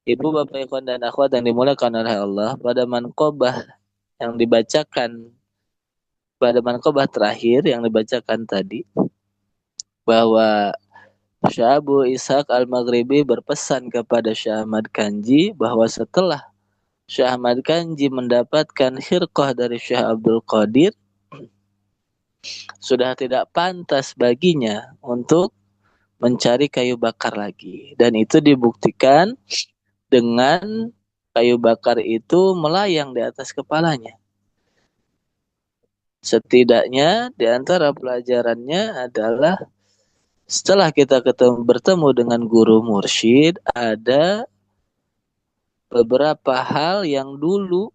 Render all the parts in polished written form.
Ibu, bapak, ikhwan dan akhwat yang dimuliakan oleh Allah, pada manqobah yang dibacakan, pada manqobah terakhir yang dibacakan tadi, bahwa Syekh Abu Ishaq Al-Maghribi berpesan kepada Syekh Ahmad Kanji bahwa setelah Syekh Ahmad Kanji mendapatkan khirqah dari Syekh Abdul Qadir, sudah tidak pantas baginya untuk mencari kayu bakar lagi. Dan itu dibuktikan dengan kayu bakar itu melayang di atas kepalanya. Setidaknya di antara pelajarannya adalah setelah kita bertemu dengan guru mursyid, ada beberapa hal yang dulu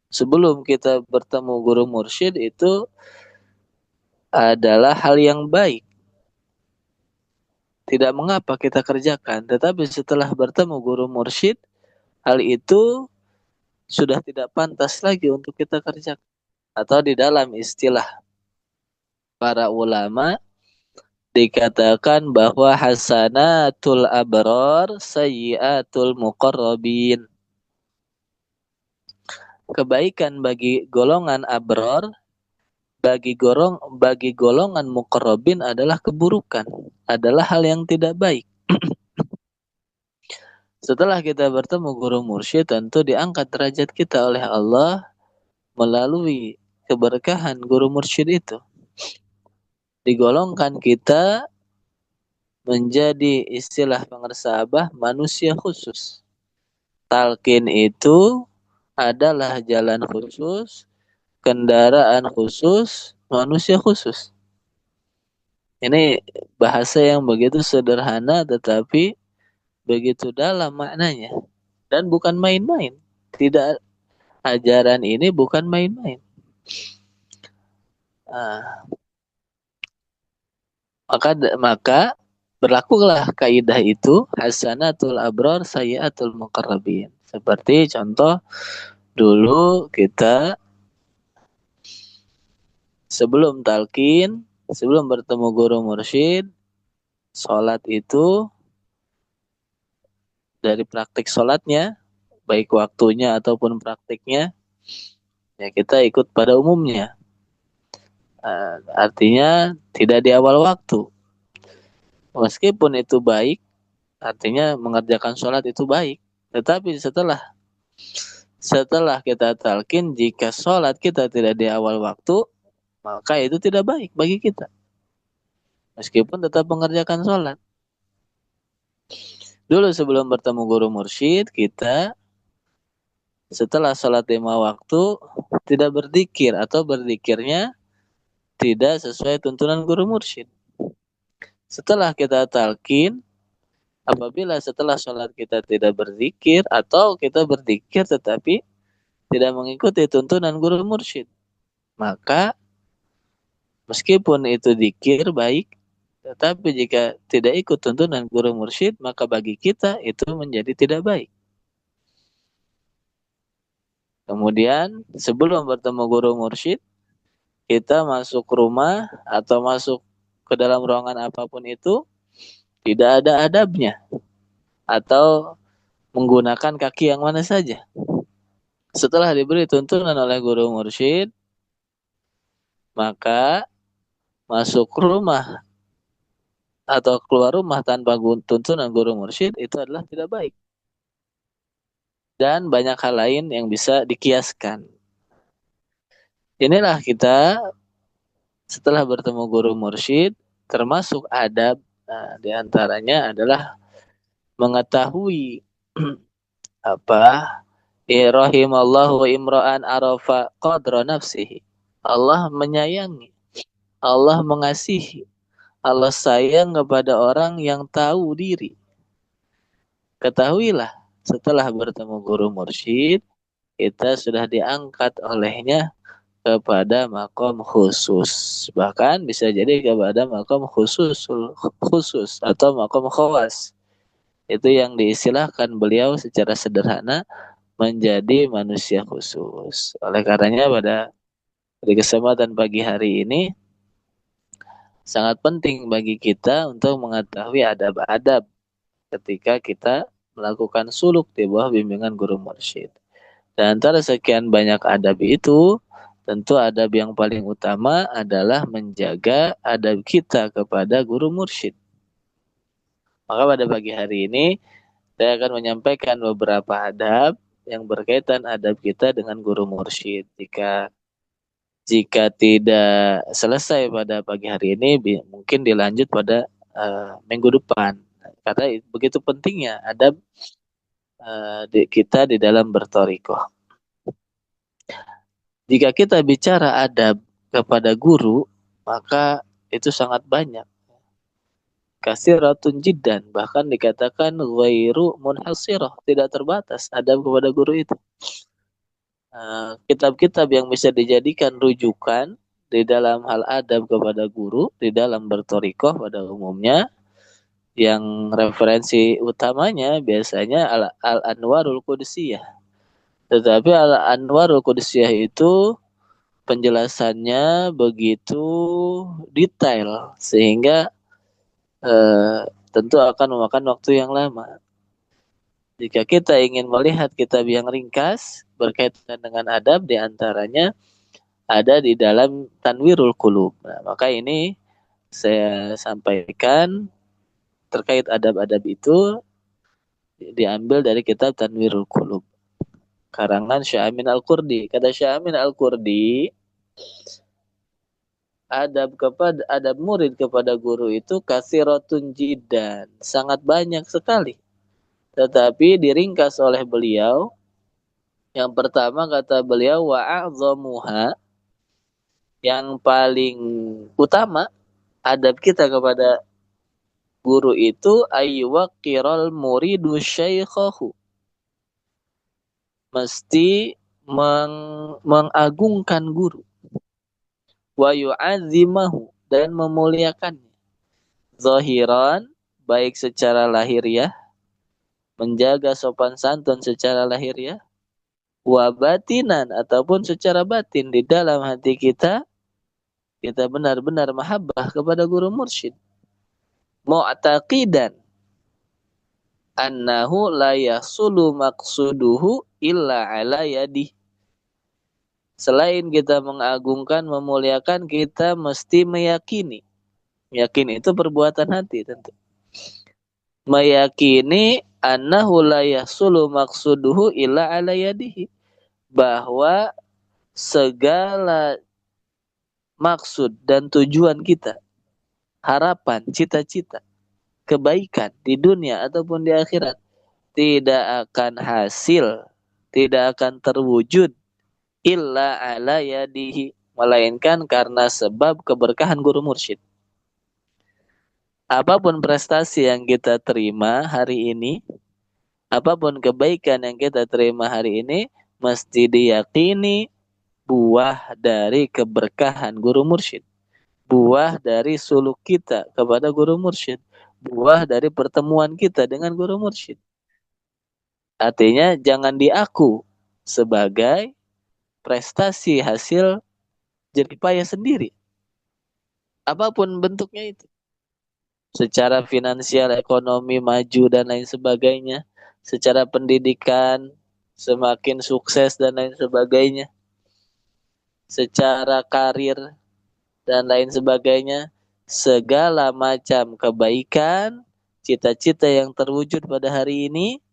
sebelum kita bertemu guru mursyid itu adalah hal yang baik. Tidak mengapa kita kerjakan, tetapi setelah bertemu guru mursyid, hal itu sudah tidak pantas lagi untuk kita kerjakan. Atau di dalam istilah para ulama dikatakan bahwa hasanatul abrar sayyiatul muqarrabin. Kebaikan bagi golongan abror, bagi golongan muqarrabin adalah keburukan, adalah hal yang tidak baik. Setelah kita bertemu guru mursyid, tentu diangkat derajat kita oleh Allah melalui keberkahan guru mursyid itu. Digolongkan kita menjadi istilah pengersabah manusia khusus. Talqin itu adalah jalan khusus, kendaraan khusus, manusia khusus. Ini bahasa yang begitu sederhana tetapi begitu dalam maknanya. Dan bukan main-main. Tidak, ajaran ini bukan main-main. Ah, maka berlakulah kaidah itu hasanatul abrar sayyiatul muqarrabin. Seperti contoh dulu kita sebelum talqin, sebelum bertemu guru mursyid, sholat itu dari praktik sholatnya, baik waktunya ataupun praktiknya, ya kita ikut pada umumnya. Artinya tidak di awal waktu. Meskipun itu baik, artinya mengerjakan sholat itu baik. Tetapi setelah kita talqin, jika sholat kita tidak di awal waktu, maka itu tidak baik bagi kita. Meskipun tetap mengerjakan sholat. Dulu sebelum bertemu guru mursyid, kita setelah sholat 5 waktu tidak berzikir atau berzikirnya tidak sesuai tuntunan guru mursyid. Setelah kita talqin, apabila setelah sholat kita tidak berzikir atau kita berzikir tetapi tidak mengikuti tuntunan guru mursyid, maka meskipun itu zikir baik, tetapi jika tidak ikut tuntunan guru mursyid, maka bagi kita itu menjadi tidak baik. Kemudian sebelum bertemu guru mursyid, kita masuk rumah atau masuk ke dalam ruangan apapun itu, tidak ada adabnya. Atau menggunakan kaki yang mana saja. Setelah diberi tuntunan oleh guru mursyid, maka masuk rumah atau keluar rumah tanpa tuntunan guru mursyid itu adalah tidak baik. Dan banyak hal lain yang bisa dikiaskan. Inilah kita setelah bertemu guru mursyid, termasuk adab, di antaranya adalah mengetahui apa rahimallahu imra'an arafa qadra nafsihi. Allah menyayangi, Allah mengasihi, Allah sayang kepada orang yang tahu diri. Ketahuilah, setelah bertemu guru mursyid, kita sudah diangkat olehnya kepada makom khusus. Bahkan bisa jadi kepada makom khusus atau makom khawas. Itu yang diistilahkan beliau secara sederhana menjadi manusia khusus. Oleh karenanya di kesempatan pagi hari ini sangat penting bagi kita untuk mengetahui adab-adab ketika kita melakukan suluk di bawah bimbingan guru mursyid. Dan antara sekian banyak adab itu, tentu adab yang paling utama adalah menjaga adab kita kepada guru mursyid. Maka pada pagi hari ini saya akan menyampaikan beberapa adab yang berkaitan adab kita dengan guru mursyid. Jika tidak selesai pada pagi hari ini, mungkin dilanjut pada minggu depan. Karena begitu pentingnya adab kita di dalam bertorikoh. Jika kita bicara adab kepada guru, maka itu sangat banyak. Kasiratun jiddan, bahkan dikatakan ghairu munhasirah, tidak terbatas adab kepada guru itu. Kitab-kitab yang bisa dijadikan rujukan di dalam hal adab kepada guru, di dalam bertorikoh pada umumnya, yang referensi utamanya biasanya Al-Anwarul Qudsiyah. Tetapi Al-Anwarul Qudsiyah itu penjelasannya begitu detail sehingga tentu akan memakan waktu yang lama. Jika kita ingin melihat kitab yang ringkas berkaitan dengan adab, diantaranya ada di dalam Tanwirul Qulub. Nah, maka ini saya sampaikan terkait adab-adab itu diambil dari kitab Tanwirul Qulub, karangan Syekh Amin Al-Qurdi. Kata Syekh Amin Al-Qurdi, adab murid kepada guru itu kasiratun jiddan, sangat banyak sekali. Tetapi diringkas oleh beliau, yang pertama kata beliau wa'a'zamuha, yang paling utama adab kita kepada guru itu ayyuwaqiral muridu syaikhahu, mesti mengagungkan guru, wa yu'azzimahu, dan memuliakannya, zahiran, baik secara lahiriah, menjaga sopan santun secara lahiriah, wa batinan, ataupun secara batin di dalam hati kita benar-benar mahabbah kepada guru mursyid, mu'taqidan annahu la yasulu maqsuduhu illa ala yadih. Selain kita mengagungkan, memuliakan, kita mesti meyakini. Meyakini itu perbuatan hati tentu. Meyakini annahu la yasulu maqsuduhu illa ala yadihi, bahwa segala maksud dan tujuan kita, harapan, cita-cita, kebaikan di dunia ataupun di akhirat tidak akan hasil, tidak akan terwujud illa ala yadihi, melainkan karena sebab keberkahan guru mursyid. Apapun prestasi yang kita terima hari ini, apapun kebaikan yang kita terima hari ini, mesti diyakini buah dari keberkahan guru mursyid, buah dari suluk kita kepada guru mursyid, buah dari pertemuan kita dengan guru mursyid. Artinya jangan diaku sebagai prestasi hasil jerih payah sendiri, apapun bentuknya itu, secara finansial, ekonomi maju dan lain sebagainya, secara pendidikan semakin sukses dan lain sebagainya, secara karir dan lain sebagainya, segala macam kebaikan, cita-cita yang terwujud pada hari ini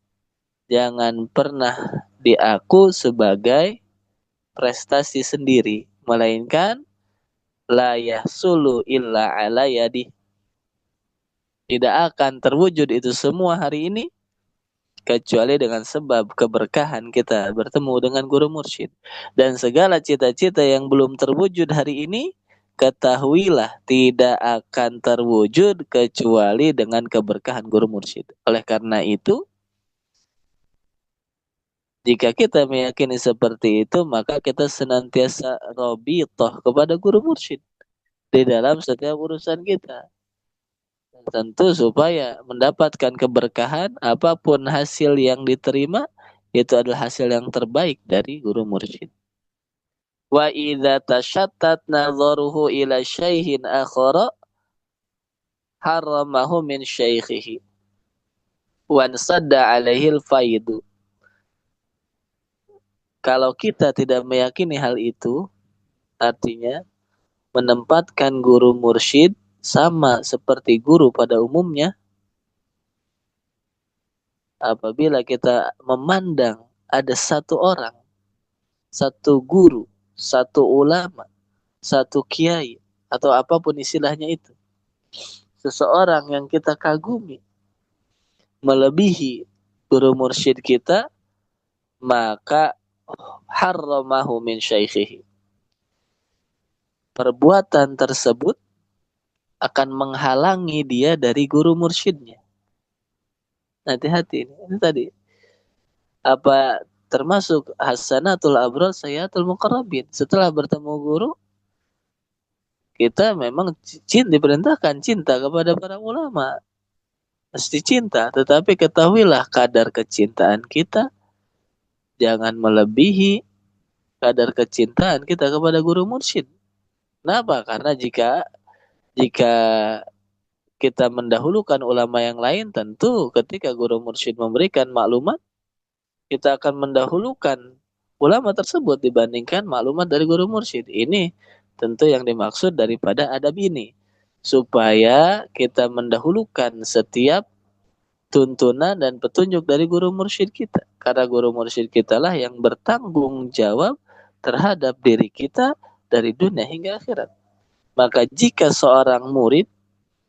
jangan pernah diaku sebagai prestasi sendiri, melainkan la yahsulu illa ala yadi, tidak akan terwujud itu semua hari ini kecuali dengan sebab keberkahan kita bertemu dengan guru mursyid. Dan segala cita-cita yang belum terwujud hari ini, ketahuilah tidak akan terwujud kecuali dengan keberkahan guru mursyid. Oleh karena itu, jika kita meyakini seperti itu, maka kita senantiasa robitoh kepada guru mursyid di dalam setiap urusan kita. Tentu supaya mendapatkan keberkahan, apapun hasil yang diterima, itu adalah hasil yang terbaik dari guru mursyid. Wa idza tashattat nadharuhu ila syaihin akhara haramahu min syaikhihi. wansadda alaihil faidu. Kalau kita tidak meyakini hal itu, artinya menempatkan guru mursyid sama seperti guru pada umumnya, apabila kita memandang ada satu orang, satu guru, satu ulama, satu kiai, atau apapun istilahnya itu, seseorang yang kita kagumi melebihi guru mursyid kita, maka harramahu min syaikhihi. Perbuatan tersebut akan menghalangi dia dari guru mursyidnya. Hati-hati ini tadi. Apa termasuk hasanatul abrar sayyatul muqarrabin. Setelah bertemu guru, kita memang diperintahkan cinta kepada para ulama. Mesti cinta, tetapi ketahuilah kadar kecintaan kita jangan melebihi kadar kecintaan kita kepada guru mursyid. Kenapa? Karena jika kita mendahulukan ulama yang lain, tentu ketika guru mursyid memberikan maklumat, kita akan mendahulukan ulama tersebut dibandingkan maklumat dari guru mursyid. Ini tentu yang dimaksud daripada adab ini, supaya kita mendahulukan setiap tuntunan dan petunjuk dari guru mursyid kita. Karena guru mursyid kita lah yang bertanggung jawab terhadap diri kita dari dunia hingga akhirat. Maka jika seorang murid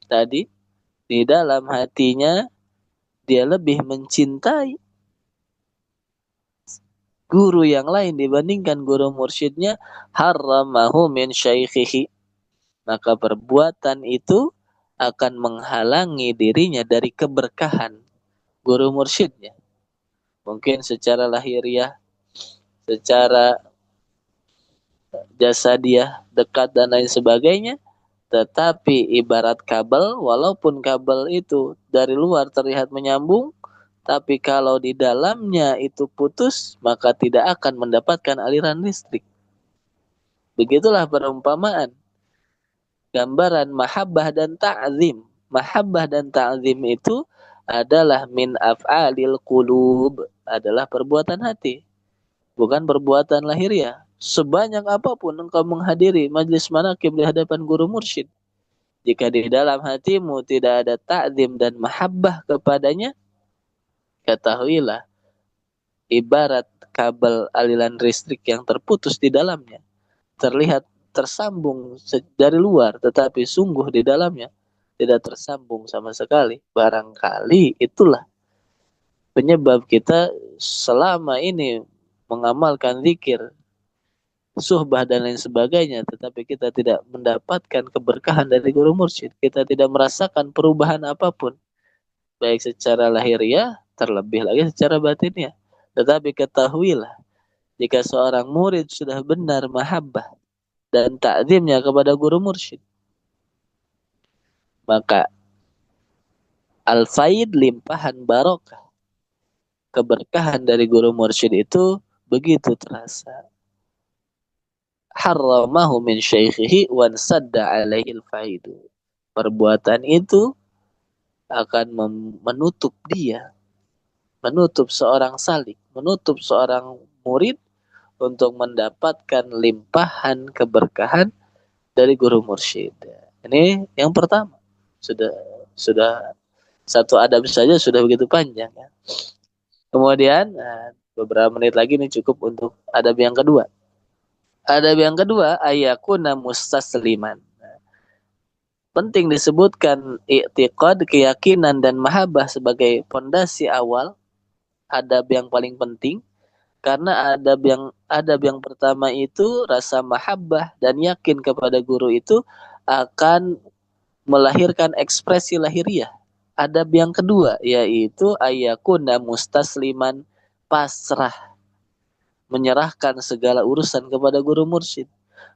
tadi di dalam hatinya dia lebih mencintai guru yang lain dibandingkan guru mursyidnya, harramahu min syaikhihi, maka perbuatan itu akan menghalangi dirinya dari keberkahan guru mursyidnya. Mungkin secara lahiriah, secara jasadiah dekat dan lain sebagainya, tetapi ibarat kabel, walaupun kabel itu dari luar terlihat menyambung, tapi kalau di dalamnya itu putus, maka tidak akan mendapatkan aliran listrik. Begitulah perumpamaan. Gambaran mahabbah dan ta'zim. Mahabbah dan ta'zim itu adalah min af'alil qulub, adalah perbuatan hati, bukan perbuatan lahiriah. Sebanyak apapun engkau menghadiri majlis manaqib di hadapan guru mursyid, jika di dalam hatimu tidak ada ta'zim dan mahabbah kepadanya, ketahuilah ibarat kabel aliran listrik yang terputus di dalamnya, terlihat tersambung dari luar, tetapi sungguh di dalamnya tidak tersambung sama sekali. Barangkali itulah penyebab kita selama ini mengamalkan zikir, suhbah dan lain sebagainya, tetapi kita tidak mendapatkan keberkahan dari guru mursyid. Kita tidak merasakan perubahan apapun, baik secara lahiriah, terlebih lagi secara batinnya. Tetapi ketahuilah, jika seorang murid sudah benar mahabbah dan ta'zimnya kepada guru mursyid, maka al-faid, limpahan barokah, keberkahan dari guru mursyid itu begitu terasa. Harramahu min syaikhihi wan sadda alaihil faidu. Perbuatan itu akan menutup dia, menutup seorang salik, menutup seorang murid untuk mendapatkan limpahan keberkahan dari guru mursyid. Ini yang pertama. Sudah satu adab saja sudah begitu panjang ya. Kemudian beberapa menit lagi ini cukup untuk adab yang kedua. Adab yang kedua, ayakuna mustasliman. Penting disebutkan i'tiqad, keyakinan dan mahabbah sebagai pondasi awal, adab yang paling penting, karena adab yang pertama itu rasa mahabbah dan yakin kepada guru itu akan melahirkan ekspresi lahiriah. Adab yang kedua yaitu ayakuna mustasliman, pasrah, menyerahkan segala urusan kepada guru mursyid.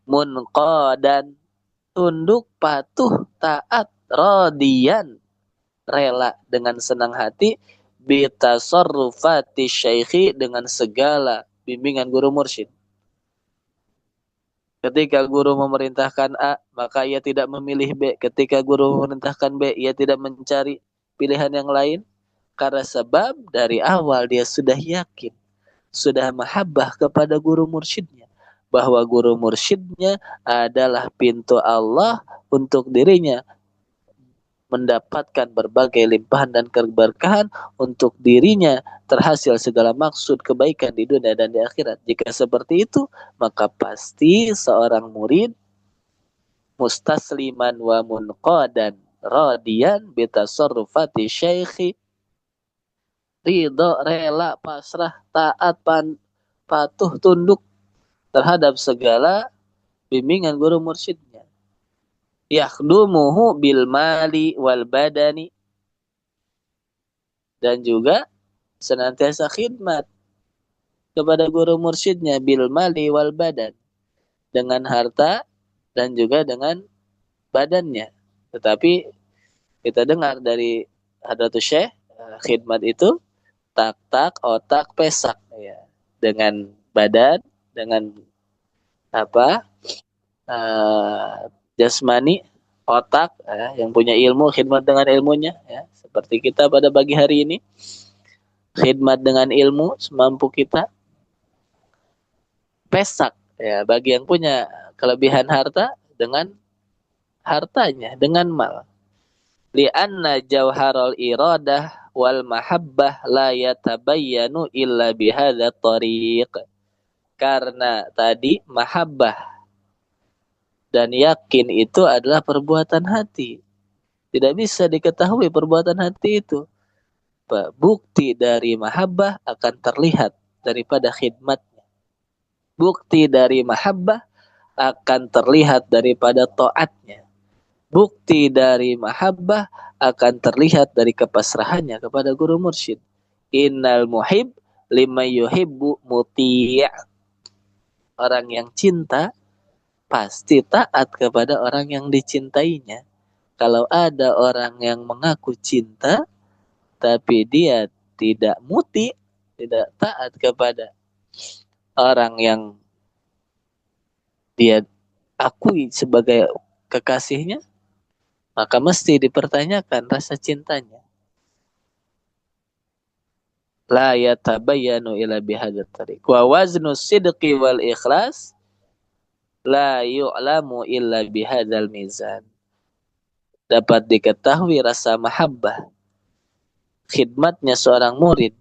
Munqadan, tunduk, patuh, taat, radiyan, rela dengan senang hati, bitasarrufati syaikhi, dengan segala bimbingan guru mursyid. Ketika guru memerintahkan A, maka ia tidak memilih B. Ketika guru memerintahkan B, ia tidak mencari pilihan yang lain. Karena sebab dari awal dia sudah yakin, sudah mahabbah kepada guru mursyidnya, bahwa guru mursyidnya adalah pintu Allah untuk dirinya mendapatkan berbagai limpahan dan keberkahan, untuk dirinya terhasil segala maksud kebaikan di dunia dan di akhirat. Jika seperti itu, maka pasti seorang murid mustasliman wa munqadan radiyan bitasarrufati syaikhi, ridho, rela, pasrah, taat, patuh, tunduk terhadap segala bimbingan guru mursyidnya. Yakhdumuhu bil mali wal badani, dan juga senantiasa khidmat kepada guru mursyidnya bil mali wal badan, dengan harta dan juga dengan badannya. Tetapi kita dengar dari Hadratus Syekh, khidmat itu tak otak pesak, ya, dengan badan, dengan apa, jasmani, otak, yang punya ilmu khidmat dengan ilmunya, ya, seperti kita pada pagi hari ini khidmat dengan ilmu semampu kita. Pesak, ya, bagi yang punya kelebihan harta dengan hartanya, dengan mal. Li'anna jauharul iradah wal mahabbah la yatabayyanu illa bihadza tariq. Karena tadi mahabbah dan yakin itu adalah perbuatan hati. Tidak bisa diketahui perbuatan hati itu. Bukti dari mahabbah akan terlihat daripada khidmatnya. Bukti dari mahabbah akan terlihat daripada taatnya. Bukti dari mahabbah akan terlihat dari kepasrahannya kepada guru mursyid. Innal muhib lima yuhibbu muti'. Orang yang cinta pasti taat kepada orang yang dicintainya. Kalau ada orang yang mengaku cinta tapi dia tidak muti, tidak taat kepada orang yang dia akui sebagai kekasihnya, maka mesti dipertanyakan rasa cintanya. La yatabayyanu ila bihadzal tariq. Wa waznu sidqi wal ikhlas la yu'lamu illa bihadzal mizan. Dapat diketahui rasa mahabbah, khidmatnya seorang murid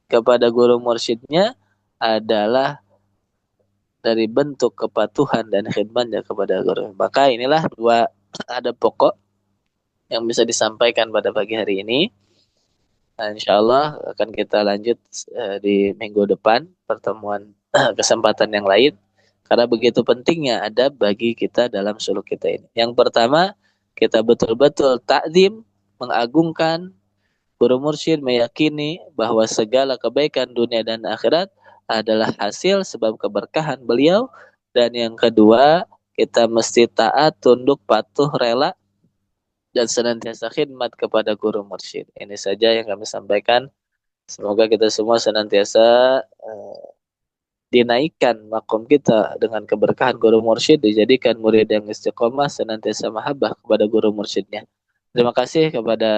kepada guru mursyidnya adalah dari bentuk kepatuhan dan khidmatnya kepada guru. Maka inilah dua adab pokok yang bisa disampaikan pada pagi hari ini. Nah, insya Allah akan kita lanjut di minggu depan, pertemuan kesempatan yang lain. Karena begitu pentingnya adab bagi kita dalam suluk kita ini. Yang pertama, kita betul-betul takzim, mengagungkan guru mursyid, meyakini bahwa segala kebaikan dunia dan akhirat adalah hasil sebab keberkahan beliau. Dan yang kedua, kita mesti taat, tunduk, patuh, rela, dan senantiasa khidmat kepada guru mursyid. Ini saja yang kami sampaikan. Semoga kita semua senantiasa dinaikkan makom kita dengan keberkahan guru mursyid, dijadikan murid yang istiqomah, senantiasa mahabbah kepada guru mursyidnya. Terima kasih kepada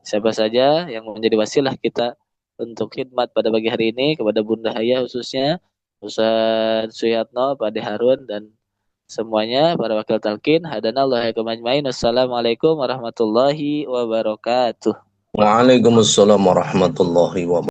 siapa saja yang menjadi wasilah kita untuk khidmat pada pagi hari ini, kepada Bunda Haya khususnya, Ustaz Suyatno, Pak De Harun, dan semuanya para wakil talqin. Hadanallahu wa ajmain. Assalamualaikum warahmatullahi wabarakatuh. Waalaikumsalam warahmatullahi wabarakatuh.